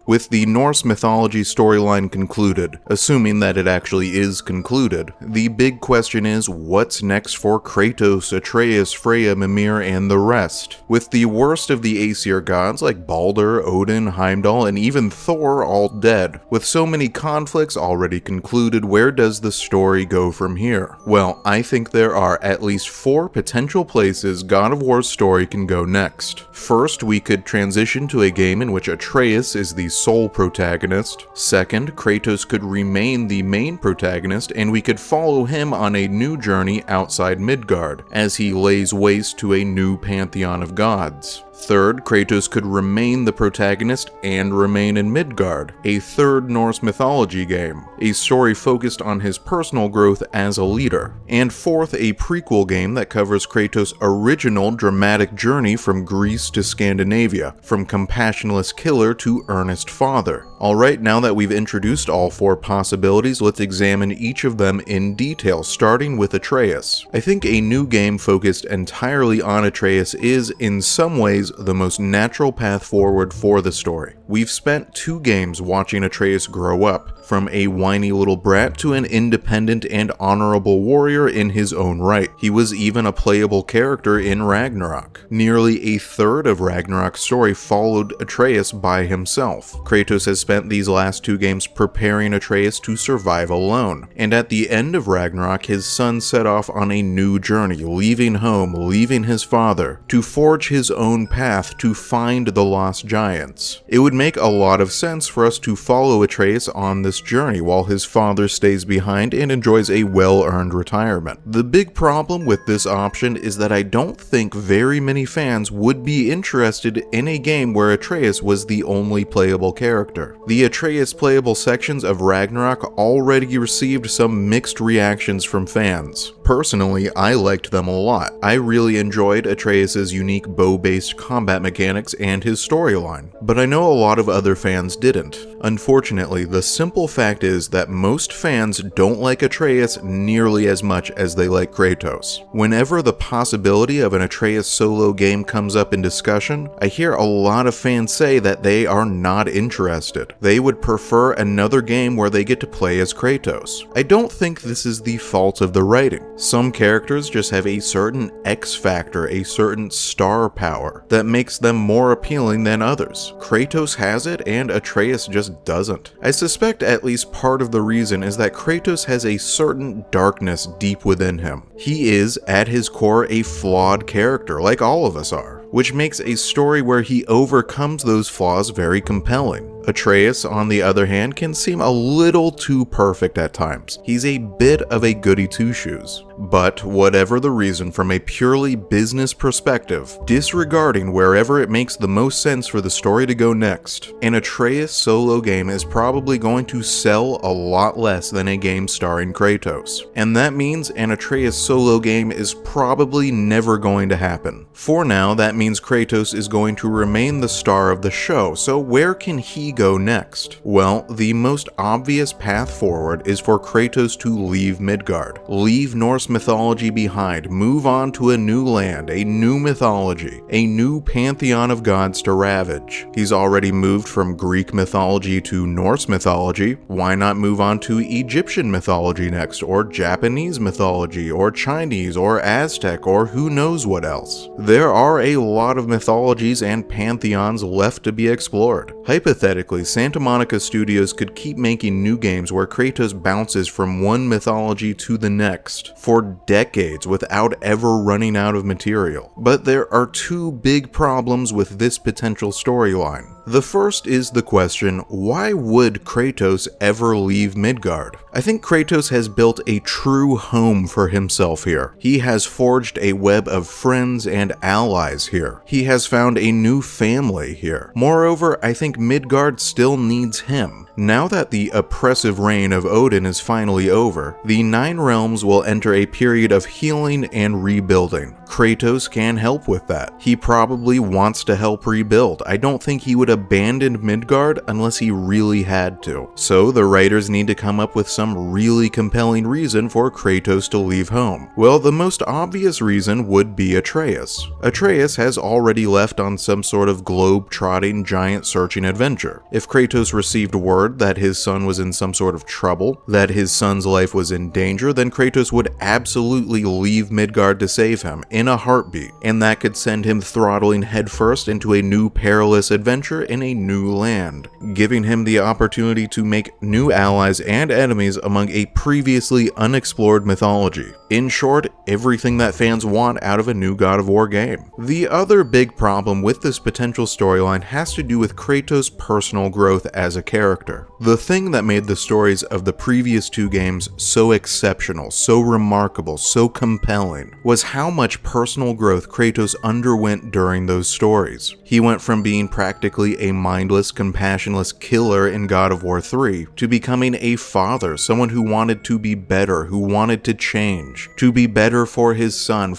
With the Norse mythology storyline concluded, assuming that it actually is concluded, the big question is what's next for Kratos, Atreus, Freya, Mimir, and the rest? With the worst of the Aesir gods like Baldur, Odin, Heimdall, and even Thor all dead, with so many conflicts already concluded, where does the story go from here? Well, I think there are at least 4 potential places God of War's story can go next. First, we could transition to a game in which Atreus is the sole protagonist. Second, Kratos could remain the main protagonist and we could follow him on a new journey outside Midgard, as he lays waste to a new pantheon of gods. Third, Kratos could remain the protagonist and remain in Midgard, a third Norse mythology game, a story focused on his personal growth as a leader. And fourth, a prequel game that covers Kratos' original dramatic journey from Greece to Scandinavia, from compassionless killer to earnest father. Alright, now that we've introduced all 4 possibilities, let's examine each of them in detail, starting with Atreus. I think a new game focused entirely on Atreus is, in some ways, the most natural path forward for the story. We've spent 2 games watching Atreus grow up, from a whiny little brat to an independent and honorable warrior in his own right. He was even a playable character in Ragnarok. Nearly a third of Ragnarok's story followed Atreus by himself. Kratos has spent these last 2 games preparing Atreus to survive alone, and at the end of Ragnarok, his son set off on a new journey, leaving home, leaving his father, to forge his own path to find the lost giants. It would make a lot of sense for us to follow Atreus on this journey while his father stays behind and enjoys a well-earned retirement. The big problem with this option is that I don't think very many fans would be interested in a game where Atreus was the only playable character. The Atreus playable sections of Ragnarok already received some mixed reactions from fans. Personally, I liked them a lot. I really enjoyed Atreus' unique bow-based combat mechanics and his storyline, but I know a lot of other fans didn't. Unfortunately, the simple fact is that most fans don't like Atreus nearly as much as they like Kratos. Whenever the possibility of an Atreus solo game comes up in discussion, I hear a lot of fans say that they are not interested. They would prefer another game where they get to play as Kratos. I don't think this is the fault of the writing. Some characters just have a certain X factor, a certain star power, that makes them more appealing than others. Kratos has it, and Atreus just doesn't. I suspect at least part of the reason is that Kratos has a certain darkness deep within him. He is, at his core, a flawed character, like all of us are, which makes a story where he overcomes those flaws very compelling. Atreus, on the other hand, can seem a little too perfect at times. He's a bit of a goody two-shoes. But whatever the reason, from a purely business perspective, disregarding wherever it makes the most sense for the story to go next, an Atreus solo game is probably going to sell a lot less than a game starring Kratos. And that means an Atreus solo game is probably never going to happen. For now, that means Kratos is going to remain the star of the show, so where can he go next? Well, the most obvious path forward is for Kratos to leave Midgard, leave Norse mythology behind, move on to a new land, a new mythology, a new pantheon of gods to ravage. He's already moved from Greek mythology to Norse mythology. Why not move on to Egyptian mythology next, or Japanese mythology, or Chinese, or Aztec, or who knows what else? There are a lot of mythologies and pantheons left to be explored. Hypothetically, Santa Monica Studios could keep making new games where Kratos bounces from one mythology to the next for decades without ever running out of material. But there are 2 big problems with this potential storyline. The first is the question, why would Kratos ever leave Midgard? I think Kratos has built a true home for himself here. He has forged a web of friends and allies here. He has found a new family here. Moreover, I think Midgard still needs him. Now that the oppressive reign of Odin is finally over, the 9 realms will enter a period of healing and rebuilding. Kratos can help with that. He probably wants to help rebuild. I don't think he would abandoned Midgard unless he really had to. So the writers need to come up with some really compelling reason for Kratos to leave home. Well, the most obvious reason would be Atreus. Atreus has already left on some sort of globe-trotting, giant-searching adventure. If Kratos received word that his son was in some sort of trouble, that his son's life was in danger, then Kratos would absolutely leave Midgard to save him in a heartbeat, and that could send him throttling headfirst into a new perilous adventure in a new land, giving him the opportunity to make new allies and enemies among a previously unexplored mythology. In short, everything that fans want out of a new God of War game. The other big problem with this potential storyline has to do with Kratos' personal growth as a character. The thing that made the stories of the previous two games so exceptional, so remarkable, so compelling, was how much personal growth Kratos underwent during those stories. He went from being practically a mindless, compassionless killer in God of War 3 to becoming a father, someone who wanted to be better, who wanted to change, to be better for his son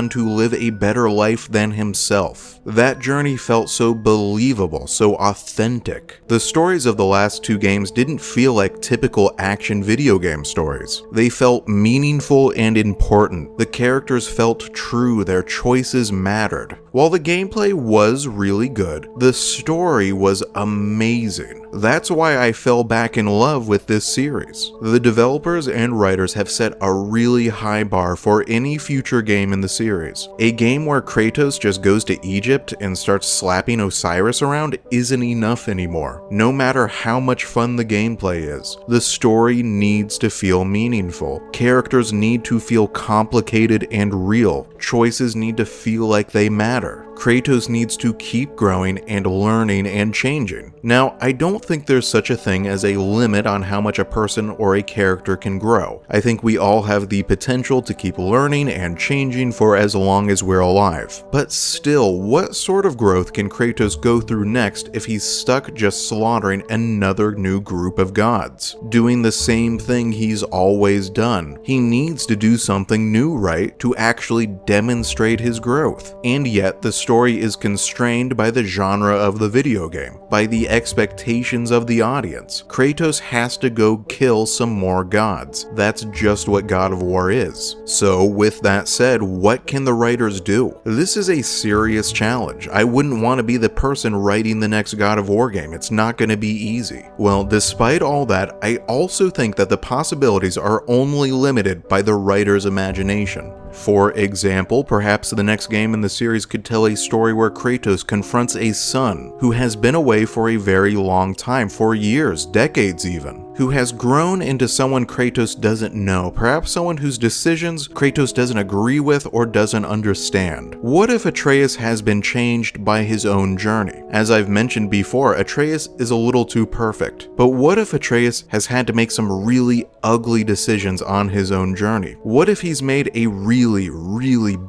to live a better life than himself. That journey felt so believable, so authentic. The stories of the last two games didn't feel like typical action video game stories. They felt meaningful and important. The characters felt true, their choices mattered. While the gameplay was really good, the story was amazing. That's why I fell back in love with this series. The developers and writers have set a really high bar for any future game in the series. A game where Kratos just goes to Egypt and starts slapping Osiris around isn't enough anymore. No matter how much fun the gameplay is, the story needs to feel meaningful. Characters need to feel complicated and real. Choices need to feel like they matter. Kratos needs to keep growing and learning and changing. Now, I don't think there's such a thing as a limit on how much a person or a character can grow. I think we all have the potential to keep learning and changing for as long as we're alive. But still, what sort of growth can Kratos go through next if he's stuck just slaughtering another new group of gods? Doing the same thing he's always done. He needs to do something new, right? To actually demonstrate his growth. And yet, the story is constrained by the genre of the video game, by the expectations of the audience. Kratos has to go kill some more gods. That's just what God of War is. So with that said, what can the writers do? This is a serious challenge. I wouldn't want to be the person writing the next God of War game. It's not going to be easy. Well, despite all that, I also think that the possibilities are only limited by the writer's imagination. For example, perhaps the next game in the series could tell a story where Kratos confronts a son who has been away for a very long time, for years, decades even, who has grown into someone Kratos doesn't know, perhaps someone whose decisions Kratos doesn't agree with or doesn't understand. What if Atreus has been changed by his own journey? As I've mentioned before, Atreus is a little too perfect, but what if Atreus has had to make some really ugly decisions on his own journey? What if he's made a really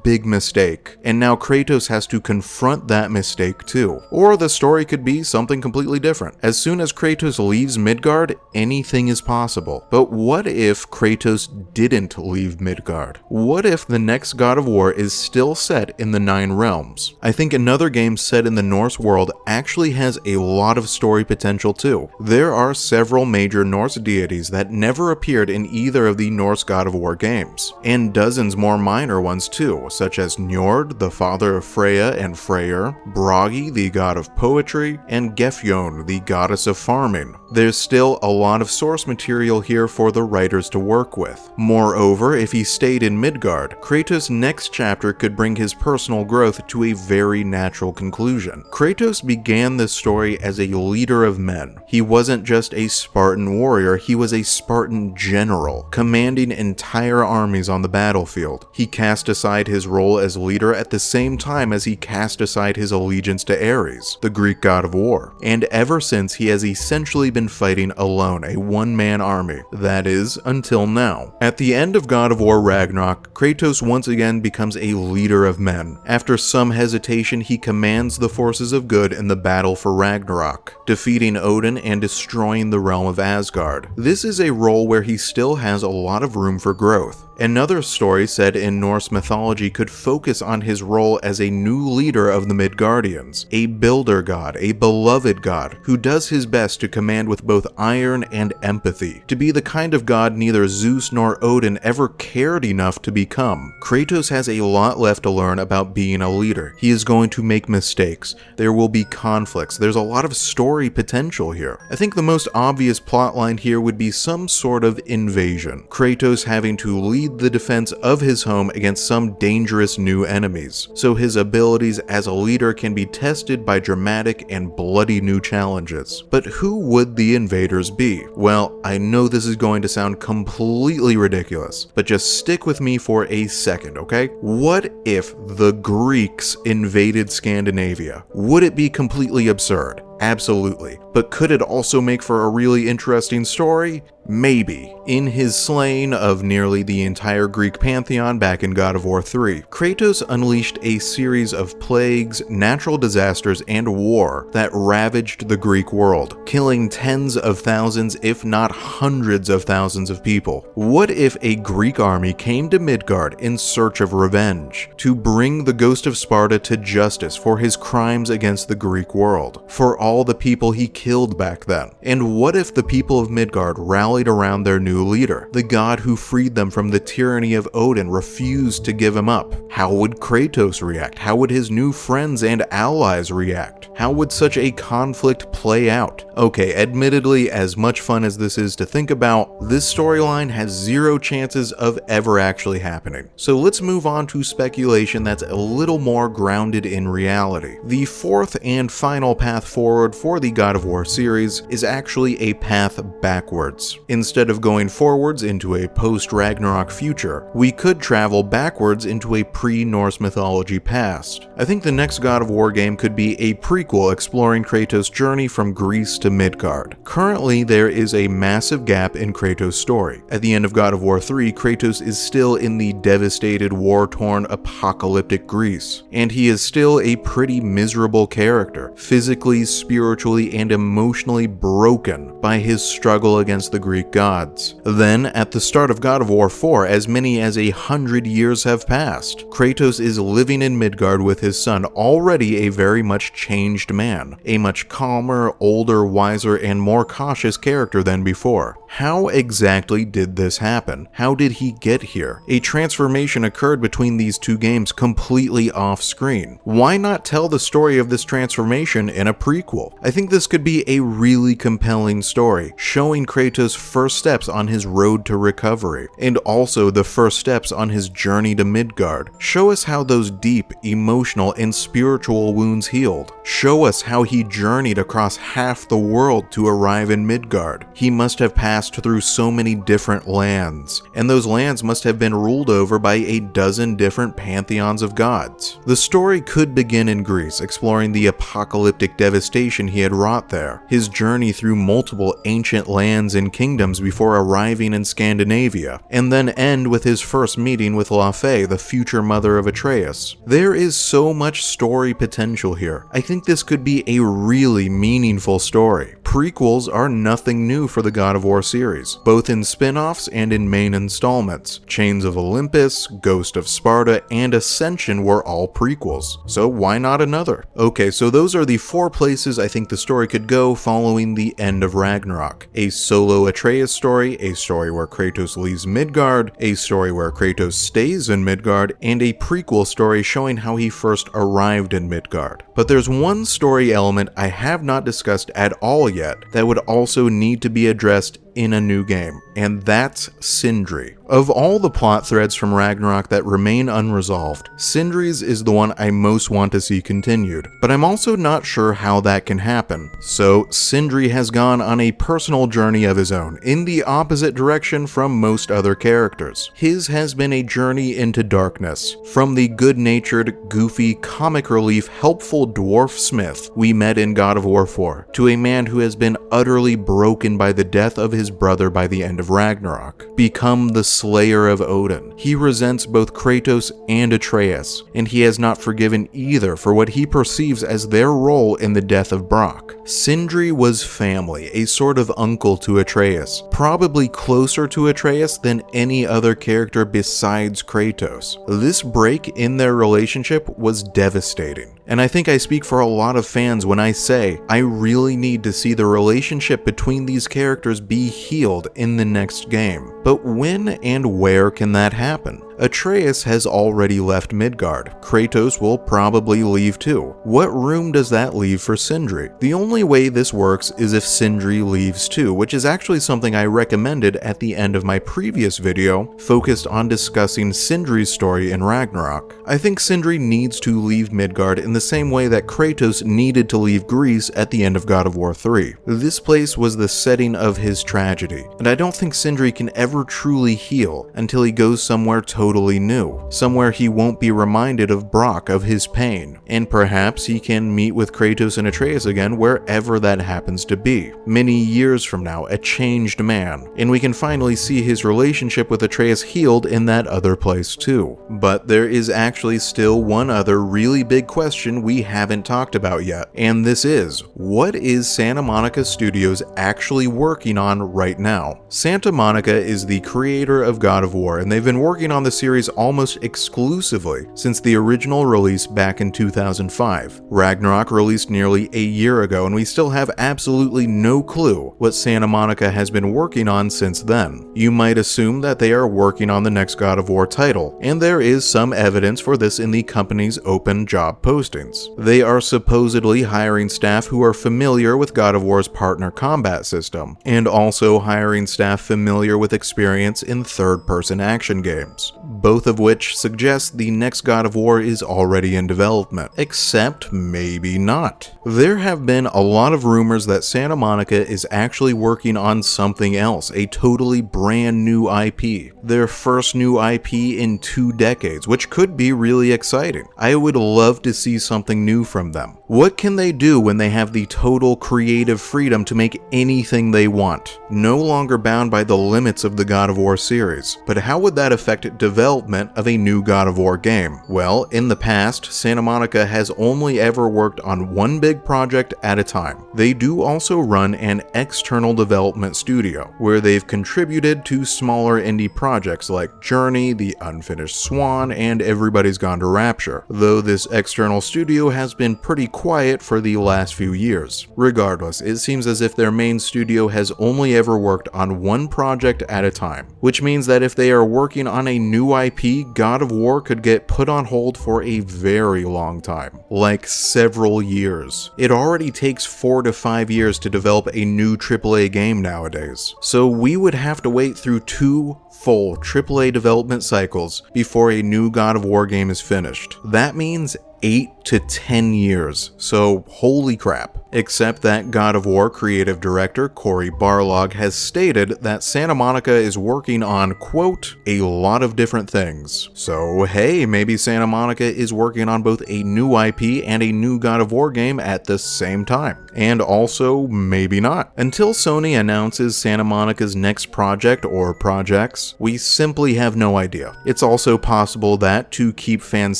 big mistake, and now Kratos has to confront that mistake too? Or the story could be something completely different. As soon as Kratos leaves Midgard, anything is possible. But what if Kratos didn't leave Midgard? What if the next God of War is still set in the Nine Realms? I think another game set in the Norse world actually has a lot of story potential too. There are several major Norse deities that never appeared in either of the Norse God of War games, and dozens more minor ones too, such as Njord, the father of Freya and Freyr, Bragi, the god of poetry, and Gefjon, the goddess of farming. There's still a lot of source material here for the writers to work with. Moreover, if he stayed in Midgard, Kratos' next chapter could bring his personal growth to a very natural conclusion. Kratos began this story as a leader of men. He wasn't just a Spartan warrior, he was a Spartan general, commanding entire armies on the battlefield. He cast aside his role as leader at the same time as he cast aside his allegiance to Ares, the Greek god of war. And ever since, he has essentially been fighting alone, a one-man army. That is, until now. At the end of God of War Ragnarok, Kratos once again becomes a leader of men. After some hesitation, he commands the forces of good in the battle for Ragnarok, defeating Odin and destroying the realm of Asgard. This is a role where he still has a lot of room for growth. Another story set in Norse mythology could focus on his role as a new leader of the Midgardians, a builder god, a beloved god, who does his best to command with both iron and empathy, to be the kind of god neither Zeus nor Odin ever cared enough to become. Kratos has a lot left to learn about being a leader. He is going to make mistakes. There will be conflicts. There's a lot of story potential here. I think the most obvious plotline here would be some sort of invasion. Kratos having to lead the defense of his home against some dangerous new enemies, so his abilities as a leader can be tested by dramatic and bloody new challenges. But who would the invaders be? Well, I know this is going to sound completely ridiculous, but just stick with me for a second, okay? What if the Greeks invaded Scandinavia? Would it be completely absurd? Absolutely. But could it also make for a really interesting story? Maybe. In his slaying of nearly the entire Greek pantheon back in God of War 3, Kratos unleashed a series of plagues, natural disasters, and war that ravaged the Greek world, killing tens of thousands, if not hundreds of thousands of people. What if a Greek army came to Midgard in search of revenge, to bring the ghost of Sparta to justice for his crimes against the Greek world, for all the people he killed back then? And what if the people of Midgard rallied around their new leader, the god who freed them from the tyranny of Odin, refused to give him up? How would Kratos react? How would his new friends and allies react? How would such a conflict play out? Okay, admittedly, as much fun as this is to think about, this storyline has zero chances of ever actually happening. So let's move on to speculation that's a little more grounded in reality. The fourth and final path forward for the God of War series is actually a path backwards. Instead of going forwards into a post-Ragnarok future, we could travel backwards into a pre-Norse mythology past. I think the next God of War game could be a prequel exploring Kratos' journey from Greece to Midgard. Currently, there is a massive gap in Kratos' story. At the end of God of War 3, Kratos is still in the devastated, war-torn, apocalyptic Greece, and he is still a pretty miserable character, physically, spiritually, and emotionally broken by his struggle against the Greek gods. Then, at the start of God of War 4, as many as 100 years have passed, Kratos is living in Midgard with his son, already a very much changed man, a much calmer, older, wiser, and more cautious character than before. How exactly did this happen? How did he get here? A transformation occurred between these two games completely off-screen. Why not tell the story of this transformation in a prequel? I think this could be a really compelling story, showing Kratos' first steps on his road to recovery, and also the first steps on his journey to Midgard. Show us how those deep, emotional, and spiritual wounds healed. Show us how he journeyed across half the world to arrive in Midgard. He must have passed through so many different lands, and those lands must have been ruled over by a dozen different pantheons of gods. The story could begin in Greece, exploring the apocalyptic devastation he had wrought there, his journey through multiple ancient lands and kingdoms before arriving in Scandinavia, and then end with his first meeting with Laufey, the future mother of Atreus. There is so much story potential here. I think this could be a really meaningful story. Prequels are nothing new for the God of War series, both in spin-offs and in main installments. Chains of Olympus, Ghost of Sparta, and Ascension were all prequels, so why not another? Okay, so those are the 4 places I think the story could go following the end of Ragnarok. A solo Atreus story, a story where Kratos leaves Midgard, a story where Kratos stays in Midgard, and a prequel story showing how he first arrived in Midgard. But there's one story element I have not discussed at all yet that would also need to be addressed in a new game, and that's Sindri. Of all the plot threads from Ragnarok that remain unresolved, Sindri's is the one I most want to see continued, but I'm also not sure how that can happen. So Sindri has gone on a personal journey of his own, in the opposite direction from most other characters. His has been a journey into darkness, from the good-natured, goofy, comic relief, helpful dwarf smith we met in God of War 4, to a man who has been utterly broken by the death of his his brother by the end of Ragnarok, become the Slayer of Odin. He resents both Kratos and Atreus, and he has not forgiven either for what he perceives as their role in the death of Brock. Sindri was family, a sort of uncle to Atreus, probably closer to Atreus than any other character besides Kratos. This break in their relationship was devastating, and I think I speak for a lot of fans when I say I really need to see the relationship between these characters be healed in the next game. But when and where can that happen? Atreus has already left Midgard. Kratos will probably leave too. What room does that leave for Sindri? The only way this works is if Sindri leaves too, which is actually something I recommended at the end of my previous video, focused on discussing Sindri's story in Ragnarok. I think Sindri needs to leave Midgard in the same way that Kratos needed to leave Greece at the end of God of War 3. This place was the setting of his tragedy, and I don't think Sindri can ever truly heal until he goes somewhere totally new, somewhere he won't be reminded of Brock, of his pain, and perhaps he can meet with Kratos and Atreus again wherever that happens to be. Many years from now, a changed man, and we can finally see his relationship with Atreus healed in that other place too. But there is actually still one other really big question we haven't talked about yet, and this is, what is Santa Monica Studios actually working on right now? Santa Monica is the creator of God of War, and they've been working on the series almost exclusively since the original release back in 2005. Ragnarok released nearly a year ago, and we still have absolutely no clue what Santa Monica has been working on since then. You might assume that they are working on the next God of War title, and there is some evidence for this in the company's open job postings. They are supposedly hiring staff who are familiar with God of War's partner combat system, and also hiring staff familiar with experience in third-person action games, both of which suggest the next God of War is already in development, except maybe not. There have been a lot of rumors that Santa Monica is actually working on something else, a totally brand new IP, their first new IP in 2 decades, which could be really exciting. I would love to see something new from them. What can they do when they have the total creative freedom to make anything they want, no longer bound by the limits of the God of War series? But how would that affect development of a new God of War game? Well, in the past, Santa Monica has only ever worked on one big project at a time. They do also run an external development studio, where they've contributed to smaller indie projects like Journey, The Unfinished Swan, and Everybody's Gone to Rapture, though this external studio has been pretty quiet for the last few years. Regardless, it seems as if their main studio has only ever worked on one project at a time, which means that if they are working on a new IP, God of War could get put on hold for a very long time, like several years. It already takes 4 to 5 years to develop a new AAA game nowadays, so we would have to wait through 2 full AAA development cycles before a new God of War game is finished. That means 8 to 10 years, so holy crap. Except that God of War creative director Cory Barlog has stated that Santa Monica is working on, quote, a lot of different things. So hey, maybe Santa Monica is working on both a new IP and a new God of War game at the same time. And also, maybe not. Until Sony announces Santa Monica's next project or projects, we simply have no idea. It's also possible that, to keep fans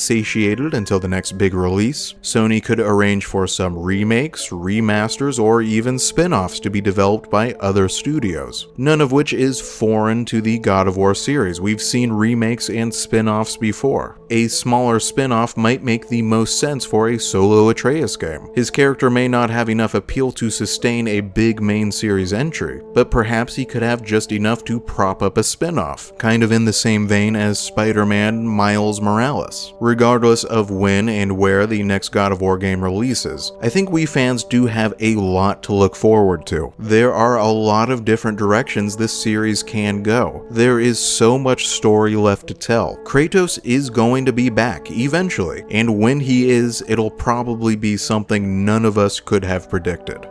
satiated until the next big release, Sony could arrange for some remakes, remasters, or even spin-offs to be developed by other studios, none of which is foreign to the God of War series. We've seen remakes and spin-offs before. A smaller spin-off might make the most sense for a solo Atreus game. His character may not have enough appeal to sustain a big main series entry, but perhaps he could have just enough to prop up a spin-off, kind of in the same vein as Spider-Man Miles Morales. Regardless of when and where the next God of War game releases, I think we fans do have a lot to look forward to. There are a lot of different directions this series can go. There is so much story left to tell. Kratos is going to be back eventually, and when he is, it'll probably be something none of us could have predicted.